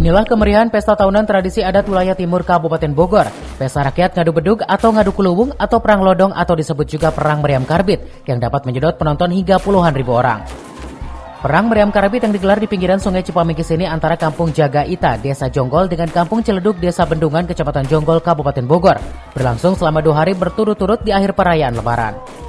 Inilah kemeriahan pesta tahunan tradisi adat wilayah timur Kabupaten Bogor. Pesta rakyat ngadu bedug atau ngadu kuluwung atau perang lodong atau disebut juga perang meriam karbit yang dapat menyedot penonton hingga puluhan ribu orang. Perang meriam karbit yang digelar di pinggiran Sungai Cipamingkis ini antara Kampung Jaga Ita, Desa Jonggol dengan Kampung Ciledug, Desa Bendungan, Kecamatan Jonggol, Kabupaten Bogor. Berlangsung selama 2 hari berturut-turut di akhir perayaan Lebaran.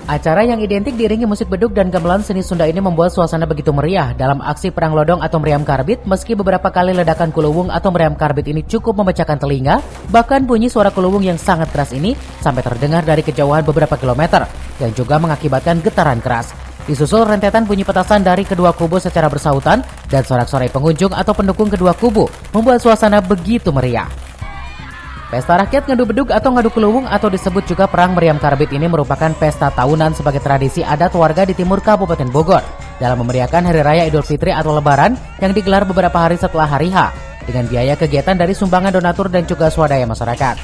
Acara yang identik diiringi musik bedug dan gamelan seni Sunda ini membuat suasana begitu meriah dalam aksi perang lodong atau meriam karbit, meski beberapa kali ledakan kuluwung atau meriam karbit ini cukup memecahkan telinga. Bahkan bunyi suara kuluwung yang sangat keras ini sampai terdengar dari kejauhan beberapa kilometer yang juga mengakibatkan getaran keras. Disusul rentetan bunyi petasan dari kedua kubu secara bersautan dan sorak-sorai pengunjung atau pendukung kedua kubu membuat suasana begitu meriah. Pesta rakyat ngadu bedug atau ngadu kuluwung atau disebut juga perang meriam karbit ini merupakan pesta tahunan sebagai tradisi adat warga di timur Kabupaten Bogor dalam memeriahkan Hari Raya Idul Fitri atau Lebaran yang digelar beberapa hari setelah Hari H dengan biaya kegiatan dari sumbangan donatur dan juga swadaya masyarakat.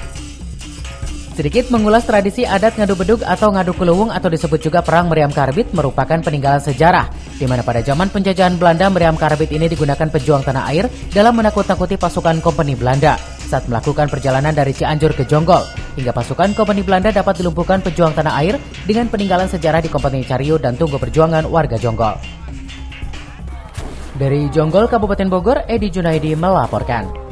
Sedikit mengulas tradisi adat ngadu bedug atau ngadu kuluwung atau disebut juga perang meriam karbit merupakan peninggalan sejarah di mana pada zaman penjajahan Belanda meriam karbit ini digunakan pejuang tanah air dalam menakut-nakuti pasukan kompeni Belanda saat melakukan perjalanan dari Cianjur ke Jonggol, hingga pasukan kompeni Belanda dapat dilumpuhkan pejuang tanah air dengan peninggalan sejarah di kompeni Cariu dan Tunggu Perjuangan warga Jonggol. Dari Jonggol, Kabupaten Bogor, Edi Junaidi melaporkan.